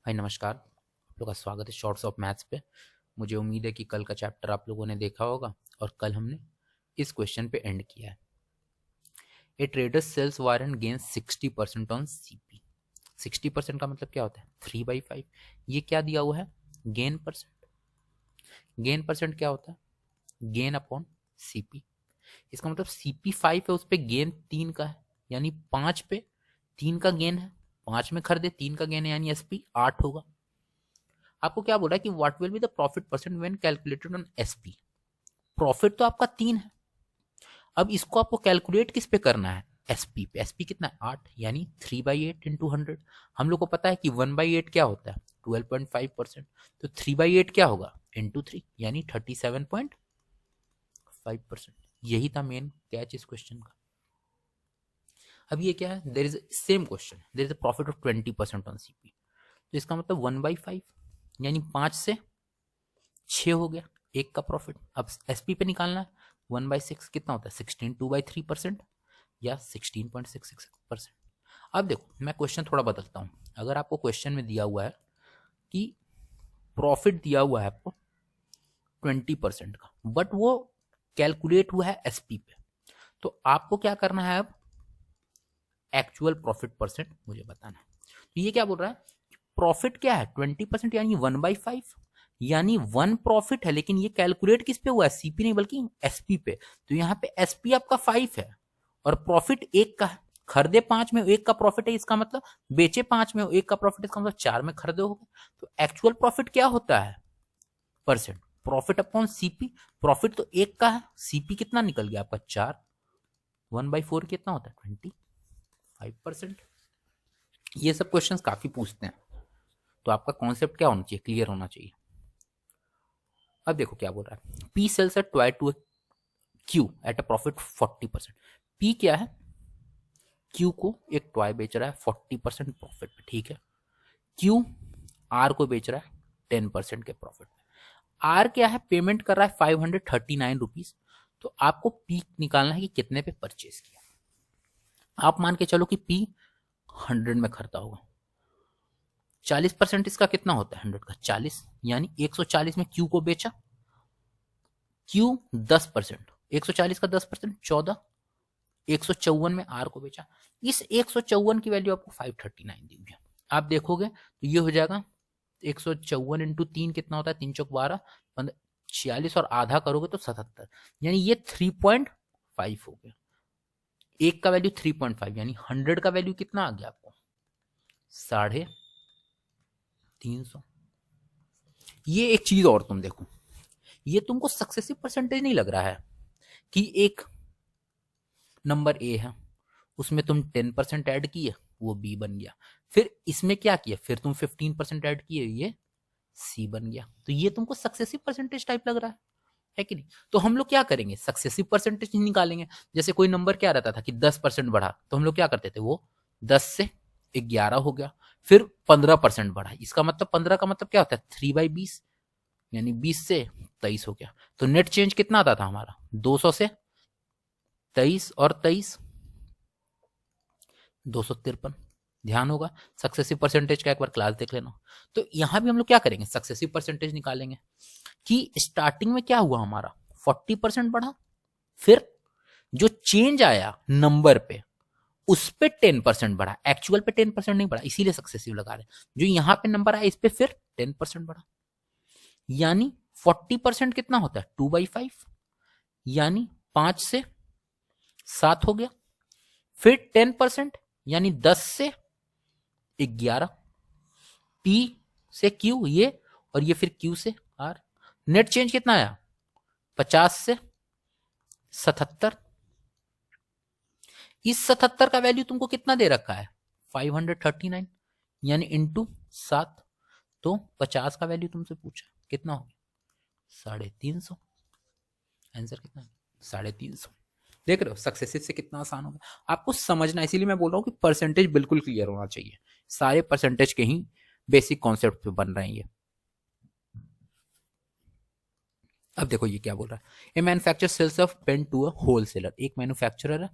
भाई नमस्कार, आप लोग का स्वागत है शॉर्ट्स ऑफ मैथ्स पे। मुझे उम्मीद है कि कल का चैप्टर आप लोगों ने देखा होगा और कल हमने इस क्वेश्चन पे एंड किया है। A trader sells warrant gains 60% on CP. 60% का मतलब क्या होता है? 3/5। ये क्या दिया हुआ है? Gain percent. गेन परसेंट क्या होता है? Gain upon CP. इसका मतलब सीपी 5 है, उस पर गेन 3 का है, यानी 5 पे 3 का गेन है। 5 में खरीदे 3 का गेन है, यानी एसपी 8 होगा। आपको क्या बोला है कि what will be the profit percent when calculated on SP. Profit तो आपका 3 है, अब इसको आपको कैलकुलेट किस पे करना है? एसपी पे। एसपी कितना है? 8, यानी 3/8 इंटू 100। हम लोग को पता है कि 1/8 क्या होता है? 12.5%। तो 3/8 क्या होगा? इंटू 3, यानी 37.5%। यही था मेन कैच इस क्वेश्चन का। अब ये क्या है? There is same question, there is a profit of 20% on CP. तो इसका मतलब 1/5, यानी 5 से 6 हो गया एक का प्रॉफिट। अब एसपी पे निकालना है। 1/6 कितना होता है? 16, 2/3% या 16.66%। अब देखो, मैं क्वेश्चन थोड़ा बदलता हूं। अगर आपको क्वेश्चन में दिया हुआ है कि प्रॉफिट दिया हुआ है आपको 20% का, बट वो कैलकुलेट हुआ है एसपी पे, तो आपको क्या करना है? अब एक्चुअल प्रॉफिट परसेंट मुझे बताना है। तो ये क्या बोल रहा है? प्रॉफिट क्या है? 20%, यानी 1/5, यानी 1 प्रॉफिट है, लेकिन ये कैलकुलेट किस पे हुआ है? सीपी नहीं बल्कि एसपी पे। तो यहाँ पे एसपी आपका 5 है और प्रॉफिट 1 का है। खरीदे 5 में 1 का प्रॉफिट है, इसका मतलब बेचे 5 में 1 का प्रॉफिट, इसका मतलब 4 में खरीदे हो गए। तो एक्चुअल प्रॉफिट क्या होता है? Percent. Profit upon CP. Profit तो 1 का है, सीपी कितना निकल गया आपका? 4। 1/4 कितना होता है? 25%। ये सब क्वेश्चंस काफी पूछते हैं, तो आपका कॉन्सेप्ट क्या होना चाहिए? क्लियर होना चाहिए। अब देखो क्या बोल रहा है। P sells a toy to Q at a profit 40%। P क्या है? क्यू को एक टॉय बेच रहा है 40% प्रॉफिट पे, ठीक है। क्यू आर को बेच रहा है 10% के प्रॉफिट पे। आर क्या है? पेमेंट कर रहा है 539 रुपीज। तो आपको पी निकालना है कि कितने पे परचेज किया। आप मान के चलो कि पी 100 में खरीदा होगा। 40% इसका कितना होता है? 100 का 40, यानी 140 में क्यू को बेचा। क्यू 10%, 140 का 10% 14, 154 में आर को बेचा। इस 154 की वैल्यू आपको 539 दी हुई है। आप देखोगे तो ये हो जाएगा 154 इंटू 3 कितना होता है? 3 × 4 = 12, 46 और आधा करोगे तो 77, यानी ये 3.5 हो गया। एक का वैल्यू 3.5, यानी 100 का वैल्यू कितना आ गया आपको? 350। ये एक चीज और तुम देखो, ये तुमको सक्सेसिव परसेंटेज नहीं लग रहा है कि एक नंबर ए है, उसमें तुम 10% ऐड किए, वो बी बन गया। फिर इसमें क्या किया? फिर तुम 15% ऐड किए, ये सी बन गया। तो ये तुमको सक्सेसिव परसेंटेज टाइप लग रहा है कि नहीं? तो हम लोग क्या करेंगे? सक्सेसिव परसेंटेज निकालेंगे। जैसे कोई नंबर क्या रहता था कि 10% बढ़ा, तो हम लोग क्या करते थे? वो 10 से 11 हो गया। फिर 15% बढ़ा, इसका मतलब 15 का मतलब क्या होता है? 3/20, यानी 20 से 23 हो गया। तो नेट चेंज कितना आता था हमारा? 200 से 23 और 23, 253। ध्यान होगा, सक्सेसिव परसेंटेज का एक बार क्लास देख लेना। तो यहां भी हम लोग क्या करेंगे? सक्सेसिव परसेंटेज निकालेंगे कि स्टार्टिंग में क्या हुआ हमारा? 40% बढ़ा, फिर जो चेंज आया नंबर पे उस पे 10% बढ़ा, एक्चुअल पे 10% नहीं बढ़ा, इसीलिए सक्सेसिव लगा रहे। जो यहां पे नंबर आया इस पे फिर 10% बढ़ा, यानी 40% कितना होता है? 2/5, यानी 5 से 7 हो गया। फिर 10%, यानी 10 से 11, पी से क्यू ये, और ये फिर क्यू से आर। नेट चेंज कितना आया? 50 से 77। इस 77 का वैल्यू तुमको कितना दे रखा है? 539, यानी इंटू 7। तो 50 का वैल्यू तुमसे पूछा कितना हो गया? 350। आंसर कितना? 350। देख रहे हो सक्सेसिव से कितना आसान हो गया आपको समझना। इसीलिए मैं बोल रहा हूँ कि परसेंटेज बिल्कुल क्लियर होना चाहिए। सारे परसेंटेज के ही बेसिक कॉन्सेप्ट पे बन रहे हैं ये। अब देखो ये क्या बोल रहा है। A manufacture sells of pen to a wholesaler. एक मैन्युफैक्चरर है,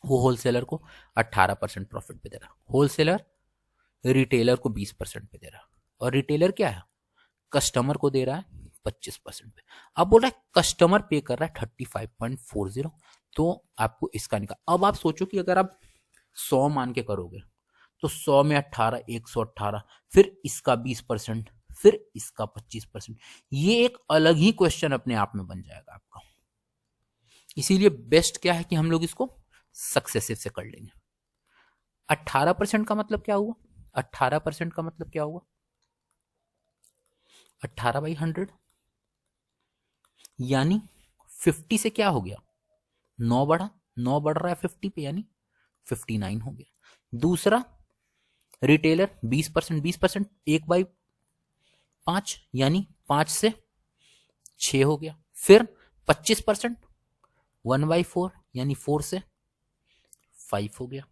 वो होलसेलर को 18% प्रॉफिट पे दे रहा है। होलसेलर रिटेलर को 20% पे दे रहा है, और रिटेलर क्या है, कस्टमर को दे रहा है 25% पे। अब बोल रहा है कस्टमर पे कर रहा है 35.40, तो आपको इसका निकाल। अब आप सोचो कि अगर आप 100 मान के करोगे तो 100 में 18, 118, फिर इसका 20%, फिर इसका 25%, ये एक अलग ही क्वेश्चन अपने आप में बन जाएगा आपका। इसीलिए बेस्ट क्या है कि हम लोग इसको सक्सेसिव से कर लेंगे। 18% का मतलब क्या हुआ, 18% का मतलब क्या हुआ, 18/100 यानी 50 से क्या हो गया, 9 बढ़ा, 9 बढ़ रहा है 50 पे यानी 59 हो गया। दूसरा रिटेलर 20%, 20% 1/5 यानी 5 से 6 हो गया। फिर 25% 1/4 यानी 4 से 5 हो गया।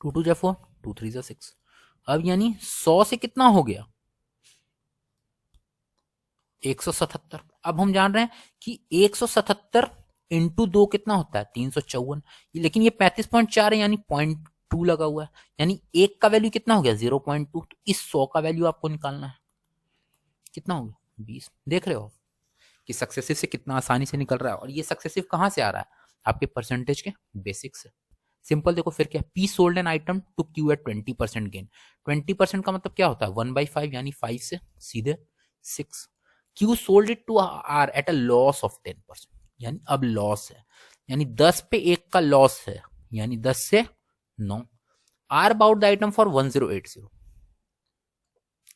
2 2 जा 4, 2 3 जा 6। अब यानी 100 से कितना हो गया, 177। अब हम जान रहे हैं कि 177 इंटू 2 कितना होता है, 354। लेकिन ये 35.4 है यानी 0.2 लगा हुआ है, यानी एक का वैल्यू कितना हो गया, 0.2। तो इस 100 का वैल्यू आपको निकालना है, कितना हो गया, 20। देख रहे हो कि सक्सेसिव से कितना आसानी से निकल रहा है। और ये सक्सेसिव कहां से आ रहा है, आपके परसेंटेज के बेसिक से। सिंपल देखो फिर क्या, P sold an item to Q at 20% gain. 20% का मतलब क्या होता है, 1/5 यानी 5 से सीधे 6। Q sold it to R at a loss of 10%, यानी अब लॉस है, यानी 10 पे 1 का लॉस है, यानी 10 से 9। R about the item for 1080।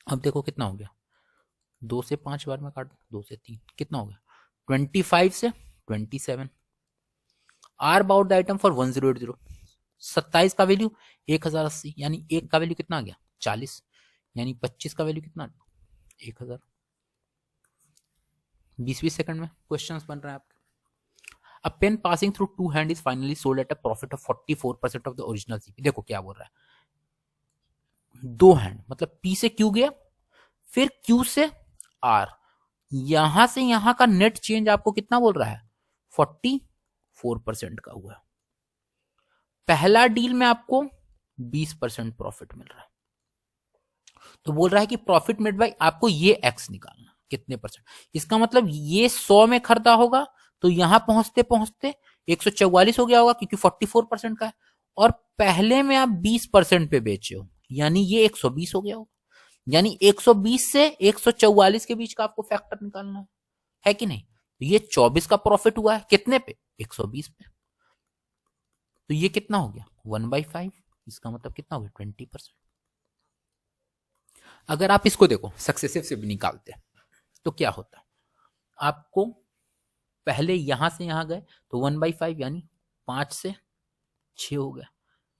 अब देखो कितना हो गया, 2 से 5 बार में काट, 2 से 3 कितना हो गया, 25 से 27। R about the item for 1080, 27 का वैल्यू 1080, यानी 1 का वैल्यू कितना आ गया, 40, यानी 25 का वैल्यू कितना, 1000। 20 सेकंड में क्वेश्चंस बन रहे हैं आपके। A pen passing through 2 hand is finally sold at a profit of 44% of the original CP. देखो क्या बोल रहा है, 2 हैंड मतलब पी से क्यू गया, फिर क्यू से आर, यहां से यहां का नेट चेंज आपको कितना बोल रहा है, 44% का हुआ। पहला डील में आपको 20% प्रॉफिट मिल रहा है, तो बोल रहा है कि प्रॉफिट मेड बाय, आपको ये एक्स निकालना कितने परसेंट। इसका मतलब ये 100 में खरीदा होगा तो यहां पहुंचते पहुंचते 144 हो गया होगा क्योंकि 44% का है, और पहले में आप 20% पे बेचे हो यानी ये 120 हो गया होगा। यानी 120 से 144 के बीच का आपको फैक्टर निकालना है कि नहीं। तो ये 24 का प्रॉफिट हुआ है कितने पे, 120 पे। तो ये कितना हो गया, 1/5। इसका मतलब कितना हो गया, 20%। अगर आप इसको देखो सक्सेसिव से भी निकालते हैं तो क्या होता है, आपको पहले यहां से यहां गए तो 1/5 यानी 5 से 6 हो गया।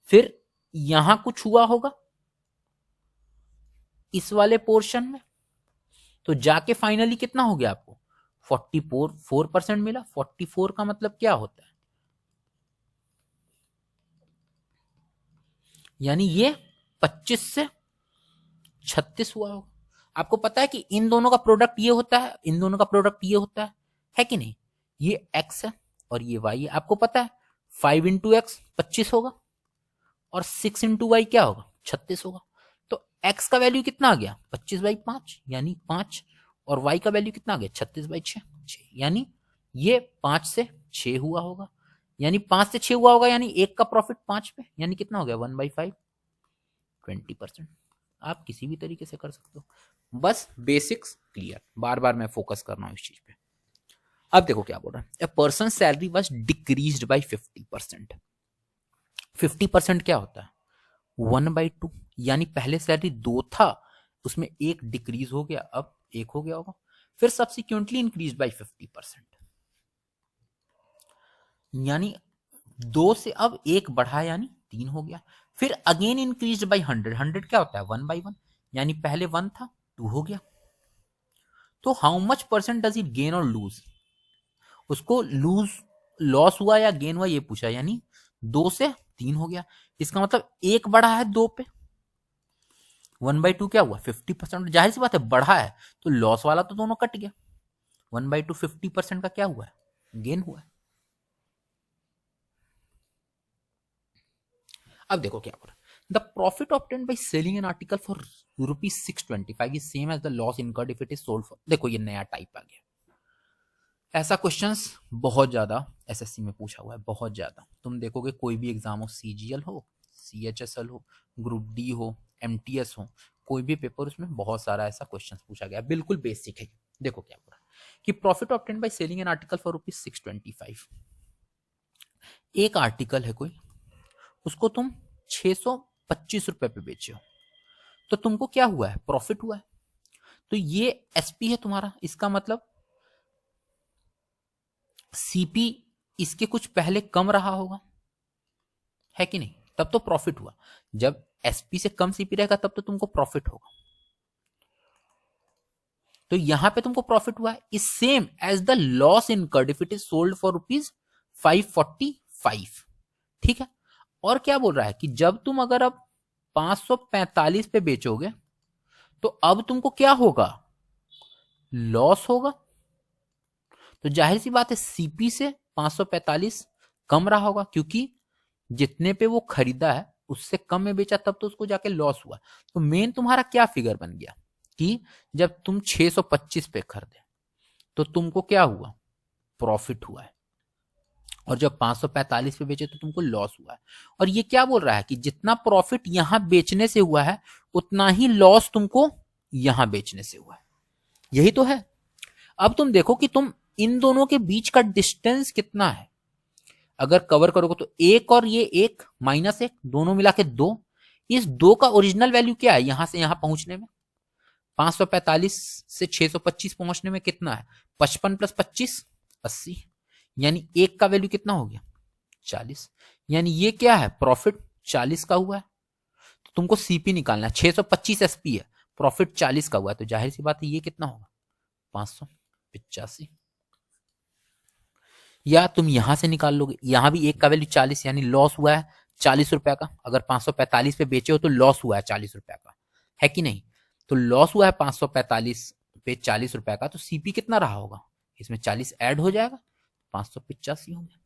फिर यहां कुछ हुआ होगा इस वाले पोर्शन में, तो जाके फाइनली कितना हो गया आपको, 44% मिला। 44 का मतलब क्या होता है, यानी ये 25 से 36 हुआ होगा। आपको पता है कि इन दोनों का प्रोडक्ट ये होता है, इन दोनों का प्रोडक्ट ये होता है कि नहीं। ये x है और ये y है, आपको पता है 5 इंटू एक्स 25 होगा और 6 इंटू वाई क्या होगा, 36 होगा। तो x का वैल्यू कितना आ गया, 25/5 यानी 5, और y का वैल्यू कितना आ गया, 36/6, यानी ये 5 से 6 हुआ होगा। यानी 5 से 6 हुआ होगा यानी एक का प्रॉफिट 5 पे, यानी कितना हो गया, 1/5, 20%। आप किसी भी तरीके से कर सकते हो, बस बेसिक्स क्लियर। बार बार मैं फोकस कर रहा हूं इस चीज पे। अब देखो क्या बोल रहा है, a person salary was decreased by 50%। 50% क्या होता है, 1/2, यानी पहले सैलरी 2 था उसमें 1 डिक्रीज हो गया, अब 1 हो गया होगा। फिर सब्सिक्वेंटली इंक्रीज बाई 50%, यानी 2 से अब 1 बढ़ा यानी 3 हो गया। फिर अगेन इंक्रीज बाई 100, 100 क्या होता है, 1/1, यानी पहले 1 था 2 हो गया। तो how much percent does it gain और लूज, उसको लूज लॉस हुआ या गेन हुआ ये पूछा, यानी 2 से 3 हो गया। इसका मतलब 1 बढ़ा है 2 पे, 1/2 क्या हुआ, 50%। जाहिर सी बात है बढ़ा है तो लॉस वाला तो दोनों कट गया। 1/2 50% का क्या हुआ है, गेन हुआ है। अब देखो क्या बोल रहा है, the profit obtained by selling an article for ₹625 is same as the loss incurred if it is sold for. देखो ये नया टाइप आ गया। ऐसा क्वेश्चंस बहुत ज्यादा एसएससी में पूछा हुआ है, बहुत ज्यादा। तुम देखोगे कोई भी एग्जाम हो, सीजीएल हो, सीएचएसएल हो, ग्रुप डी हो, एमटीएस हो, कोई भी पेपर, उसमें बहुत सारा ऐसा क्वेश्चन पूछा गया। बिल्कुल बेसिक है। देखो क्या बोला कि profit obtained by selling an article for ₹625। एक आर्टिकल है कोई, उसको तुम 625 रुपए पे बेचे हो, तो तुमको क्या हुआ है? प्रॉफिट हुआ है। तो ये एसपी है तुम्हारा, इसका मतलब सीपी इसके कुछ पहले कम रहा होगा, है कि नहीं? तब तो प्रॉफिट हुआ। जब एसपी से कम सीपी रहेगा तब तो तुमको प्रॉफिट होगा। तो यहां पे तुमको प्रॉफिट हुआ है, is same as the loss incurred if it is sold for ₹545। ठीक है। और क्या बोल रहा है कि जब तुम अगर अब 545 पे बेचोगे तो अब तुमको क्या होगा? लॉस होगा। तो जाहिर सी बात है सीपी से 545 कम रहा होगा, क्योंकि जितने पे वो खरीदा है उससे कम में बेचा, तब तो उसको जाके लॉस हुआ। तो मेन तुम्हारा क्या फिगर बन गया कि जब तुम 625 पे खरीदे तो तुमको क्या हुआ? प्रॉफिट हुआ है। और जब 545 पे बेचे तो तुमको लॉस हुआ है। और ये क्या बोल रहा है कि जितना प्रॉफिट यहां बेचने से हुआ है उतना ही लॉस तुमको यहां बेचने से हुआ है। यही तो है। अब तुम देखो कि तुम इन दोनों के बीच का डिस्टेंस कितना है। अगर कवर करोगे तो एक और ये एक -1 दोनों मिला के 2। इस 2 का ओरिजिनल वैल्यू क्या है यहां से यहां पहुंचने में? 545 से 625 पहुंचने में कितना है? 55 + 25 80। यानी एक का वैल्यू कितना हो गया? 40। यानी ये क्या है? प्रॉफिट 40 का हुआ है। तो तुमको सीपी निकालना है। 625 एसपी है, प्रॉफिट 40 का हुआ है, तो जाहिर सी बात है ये कितना होगा? 585। या तुम यहां से निकाल लोगे, यहां भी एक का वैल्यू 40, यानी लॉस हुआ है 40 रुपए का। अगर 545 पे बेचे हो तो लॉस हुआ है 40 रुपए का, है कि नहीं? तो लॉस हुआ है 545 पे 40 रुपए का, तो सीपी कितना रहा होगा? इसमें 40 ऐड हो जाएगा, 585 हो गया।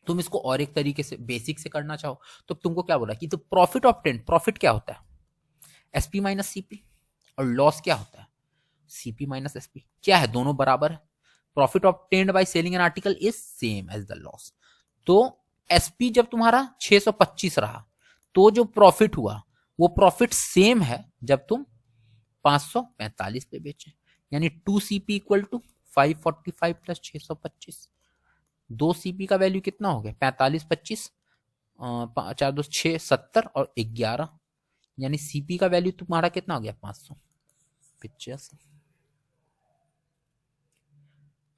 तुम इसको और एक तरीके से बेसिक से करना चाहो तो तुमको क्या बोला कि तो प्रॉफिट ऑब्टेन्ड, प्रॉफिट क्या होता है? SP minus CP. और लॉस क्या होता है? CP minus SP. क्या है? दोनों बराबर है। Profit obtained by selling an article is same as the loss. तो एसपी जब तुम्हारा 625 रहा तो जो प्रॉफिट हुआ वो प्रॉफिट सेम है जब तुम 545 पे बेचे। यानी 2CP इक्वल टू 545 + 625। 2CP का वैल्यू कितना हो गया? 45 25 4 2 6 70 और 11। यानी सीपी का वैल्यू तुम्हारा कितना हो गया? 585।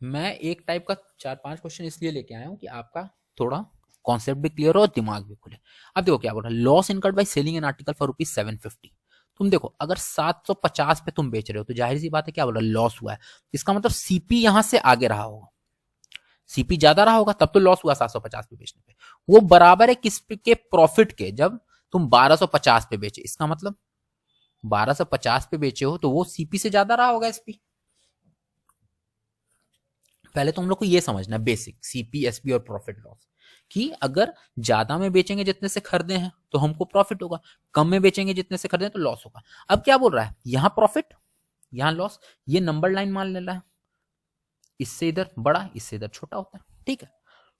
मैं एक टाइप का 4-5 क्वेश्चन इसलिए लेके आया हूं कि आपका थोड़ा कॉन्सेप्ट भी क्लियर हो और दिमाग भी खुले। अब देखो क्या बोल रहा है, loss incurred by selling an article for ₹750। तुम देखो अगर 750 पे तुम बेच रहे हो तो जाहिर सी बात है क्या बोल रहा है? लॉस हुआ है। इसका मतलब सीपी यहां से आगे रहा होगा, सीपी ज्यादा रहा होगा, तब तो लॉस हुआ 750 पे बेचने पे। वो बराबर है किस के? प्रॉफिट के। जब तुम 1250 पे बेचे, इसका मतलब 1250 पे बेचे हो तो वो सीपी से ज्यादा रहा होगा एसपी। पहले तो हम लोग को ये समझना है बेसिक सीपी एसपी और प्रॉफिट लॉस, कि अगर ज्यादा में बेचेंगे जितने से खरीदे हैं तो हमको प्रॉफिट होगा, कम में बेचेंगे जितने से खरीदे तो लॉस होगा। अब क्या बोल रहा है? यहां प्रॉफिट, यहां लॉस। ये नंबर लाइन मान ले रहा है, इससे इधर बड़ा, इससे इधर छोटा होता है। ठीक है।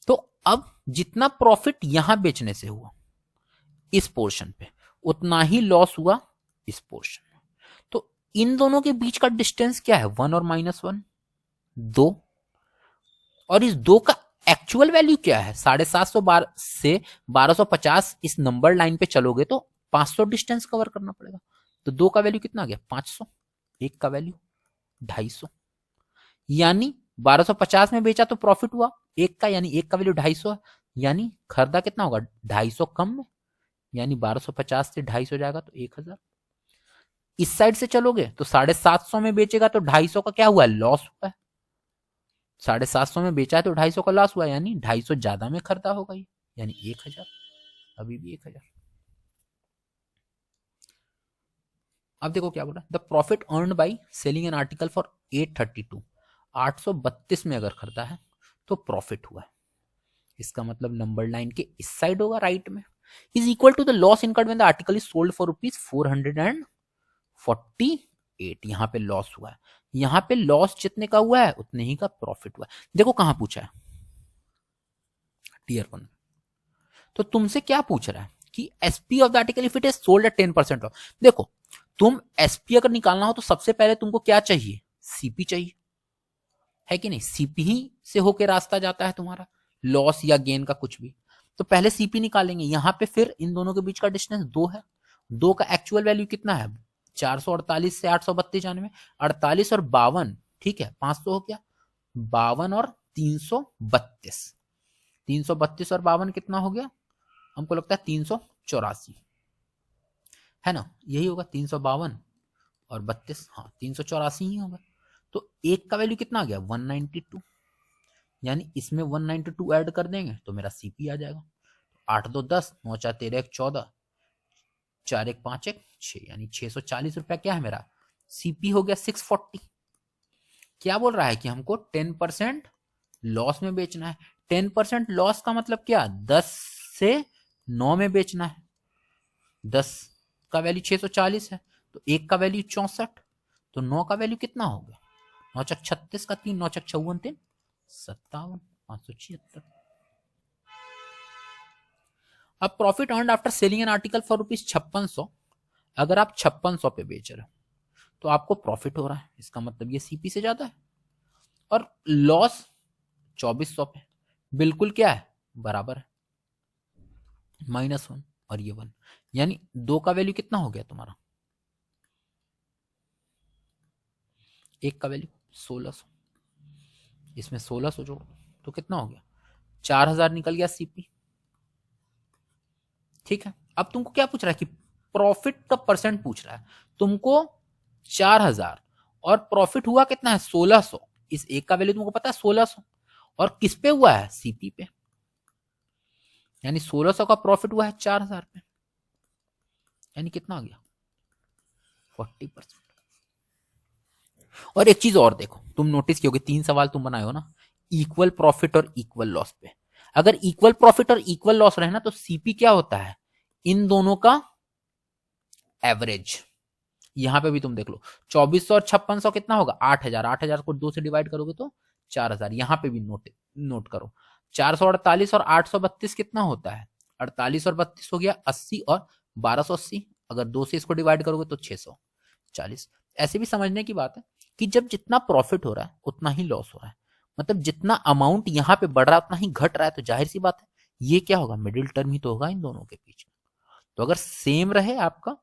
तो अब जितना प्रॉफिट यहां बेचने से हुआ इस पोर्शन पे, उतना ही लॉस हुआ इस पोर्शन में। तो इन दोनों के बीच का डिस्टेंस क्या है? 1 और -1 2। और इस 2 का एक्चुअल वैल्यू क्या है? 750 से 1250। इस नंबर लाइन पे चलोगे तो 500 डिस्टेंस कवर करना पड़ेगा। तो 2 का वैल्यू कितना आ गया? 500। एक का वैल्यू 250। यानी 1250 में बेचा तो प्रॉफिट हुआ एक का, यानी एक का वैल्यू 250 है। यानी खरीदा कितना होगा? 250 कम में, यानी 1250 से 250 जाएगा तो 1000। इस साइड से चलोगे तो 750 में बेचेगा तो 250 का क्या हुआ है? लॉस हुआ है। 750 में बेचा है तो 250 का लॉस हुआ, यानी 250 ज्यादा में खरीदा होगा ये, यानी 1000। अभी भी 1000। अब देखो क्या बोला, the profit earn by selling an article for 832। 832 में अगर खरीदा है तो प्रॉफिट हुआ है। इसका मतलब नंबर लाइन के इस साइड होगा, राइट में। Is equal to the loss incurred when the article is sold for ₹448। यहाँ पे लॉस हुआ है, यहाँ पे लॉस जितने का हुआ है उतने ही का प्रॉफिट हुआ है। देखो कहां पूछा है, टीयर 1। तो तुमसे क्या पूछ रहा है कि SP of the article if it is sold at 10% of. देखो तुम एसपी अगर निकालना हो तो सबसे पहले तुमको क्या चाहिए, सीपी चाहिए, है कि नहीं। सीपी ही से होके रास्ता जाता है तुम्हारा, लॉस या गेन का कुछ भी। तो पहले सीपी निकालेंगे। यहां पे फिर इन दोनों के बीच का डिस्टेंस 2 है। 2 का एक्चुअल वैल्यू कितना है, 448 से 832 जाने में 48 और 52, ठीक है 500 हो गया। 52 और 332, 332 और 52 कितना हो गया, हमको लगता है 384, है ना, यही होगा 352 और 32, हाँ 384 ही होगा। तो एक का वैल्यू कितना आ गया 192, यानी इसमें 192 ऐड कर देंगे तो मेरा सीपी आ जाएगा। 8 2 10, 9 4 13 1 14, 4 1 5 1 6, यानी 640 रुपया क्या है मेरा सीपी हो गया 640। क्या बोल रहा है कि हमको 10% लॉस में बेचना है। 10% लॉस का मतलब क्या, 10 से 9 में बेचना है। 10 का वैल्यू 640 है, तो 1 का वैल्यू 64, तो 9 का वैल्यू कितना हो गया, 9 चक 36 का 3, 9 चक 54 3 57, 576। अब profit earned after selling an article for ₹5600। अगर आप 5600 पे बेच रहे हो तो आपको प्रॉफिट हो रहा है, इसका मतलब ये सीपी से ज्यादा है। और लॉस 2400 पे, बिल्कुल क्या है बराबर है, -1 और ये 1, यानी 2 का वैल्यू कितना हो गया तुम्हारा, 1 का वैल्यू 1600, इसमें 1600 जोड़ो तो कितना हो गया 4000 निकल गया सीपी। ठीक है, अब तुमको क्या पूछ रहा है कि प्रॉफिट का परसेंट पूछ रहा है तुमको 4000, और प्रॉफिट हुआ कितना है 1600। इस एक का वैल्यू तुमको पता है 1600, और किस पे हुआ है सीपी पे, यानी 1600 का प्रॉफिट हुआ है 4000 पे, यानी कितना आ गया 40%। और एक चीज और देखो, तुम नोटिस कियोगे 3 सवाल तुम बनाए हो ना, इक्वल प्रॉफिट और इक्वल लॉस पे। अगर इक्वल प्रॉफिट और इक्वल लॉस रहे ना तो सीपी क्या होता है, इन दोनों का एवरेज। यहां पे भी तुम देख लो 2400 और 5600 कितना होगा 8000, 8000 को 2 से डिवाइड करोगे तो 4000। यहां पे भी नोट करो 448 और 832 कितना होता है, 48 और 32 हो गया 80 और 1280, अगर 2 से इसको डिवाइड करोगे तो 640। ऐसे भी समझने की बात है कि जब जितना प्रॉफिट हो रहा है उतना ही लॉस हो रहा है, मतलब जितना अमाउंट यहां पे बढ़ रहा है उतना ही घट रहा है, तो जाहिर सी बात है ये क्या होगा, मिडिल टर्म ही तो होगा इन दोनों के बीच में। तो अगर सेम रहे आपका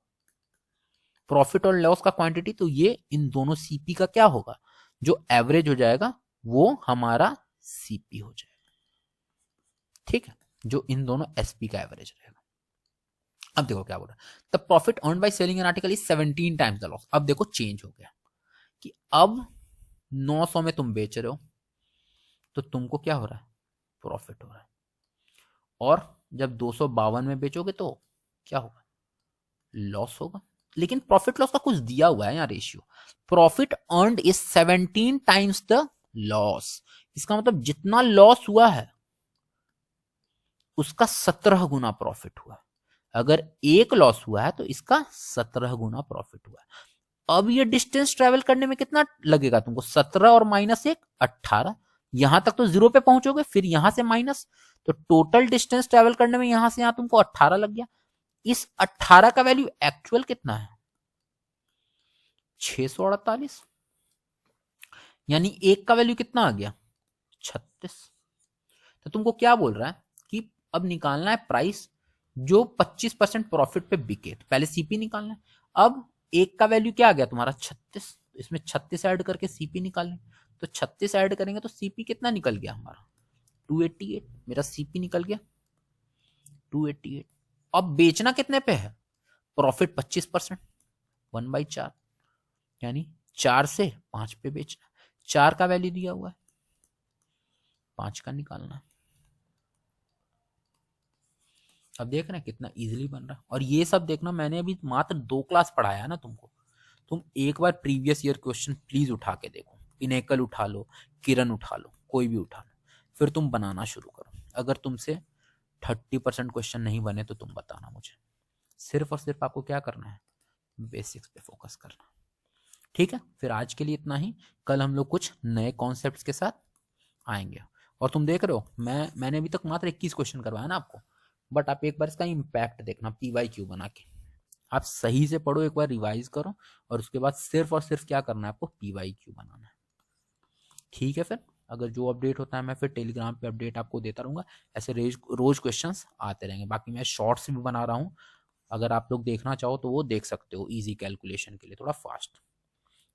प्रॉफिट और लॉस का क्वांटिटी तो ये इन दोनों सीपी का क्या होगा, जो एवरेज हो जाएगा वो हमारा सीपी हो जाएगा। ठीक है, जो इन दोनों एसपी का एवरेज रहेगा। अब देखो क्या बोल रहा है, the profit earned bye selling an article is 17 times the loss. अब देखो चेंज हो गया कि अब 900 में तुम बेच रहे हो तो तुमको क्या हो रहा है, प्रॉफिट हो रहा है। और जब 252 में बेचोगे तो क्या होगा, लॉस होगा। लेकिन प्रॉफिट लॉस का कुछ दिया हुआ है यहाँ ratio, profit earned is 17 times the loss. इसका मतलब जितना लॉस हुआ है उसका 17 गुना प्रॉफिट हुआ है। अगर एक लॉस हुआ है तो इसका 17 गुना प्रॉफिट हुआ है। अब ये डिस्टेंस ट्रेवल करने में कितना लगेगा तुमको, 17 और -1 18, यहां तक तो 0 पे पहुंचोगे, फिर यहां से माइनस, तो टोटल डिस्टेंस ट्रेवल करने में यहां से यहां तुमको 18 लग गया। इस 18 का वैल्यू एक्चुअल कितना है 648, यानी एक का वैल्यू कितना आ गया 36। तो तुमको क्या बोल रहा है कि अब निकालना है प्राइस जो 25% प्रॉफिट पे बिके, तो पहले सीपी निकालना है। अब एक का वैल्यू क्या आ गया तुम्हारा 36, तो इसमें 36 ऐड करके सीपी निकालें, तो 36 ऐड करेंगे तो सीपी कितना निकल गया हमारा 288, मेरा सीपी निकल गया 288। अब बेचना कितने पे है, प्रॉफिट 25%, 1/4, यानी 4 से 5 पे बेचना। 4 का वैल्यू दिया हुआ है, 5 का निकालना है। अब देख रहे हैं कितना इजीली बन रहा है। और ये सब देखना, मैंने अभी मात्र 2 क्लास पढ़ाया है ना तुमको, तुम एक बार प्रीवियस ईयर क्वेश्चन प्लीज उठा के देखो, पिनेकल उठा लो, किरण उठा लो, कोई भी उठा लो, फिर तुम बनाना शुरू करो। अगर तुमसे 30% क्वेश्चन नहीं बने तो तुम बताना मुझे। सिर्फ और सिर्फ आपको क्या करना है, बेसिक्स पे फोकस करना। ठीक है, फिर आज के लिए इतना ही। कल हम लोग कुछ नए कॉन्सेप्ट्स के साथ आएंगे। और तुम देख रहे हो मैंने अभी तक मात्र 21 क्वेश्चन करवाया ना आपको, बट आप एक बार इसका इम्पैक्ट देखना PYQ बना के। आप सही से पढ़ो, एक बार रिवाइज करो, और उसके बाद सिर्फ और सिर्फ क्या करना है आपको, PYQ बनाना है। ठीक है, फिर अगर जो अपडेट होता है मैं फिर टेलीग्राम पे अपडेट आपको देता रहूँगा। ऐसे रोज क्वेश्चंस आते रहेंगे। बाकी मैं शॉर्ट्स भी बना रहा हूँ, अगर आप लोग देखना चाहो तो वो देख सकते हो, इजी कैलकुलेशन के लिए थोड़ा फास्ट।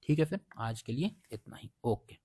ठीक है, फिर आज के लिए इतना ही। ओके।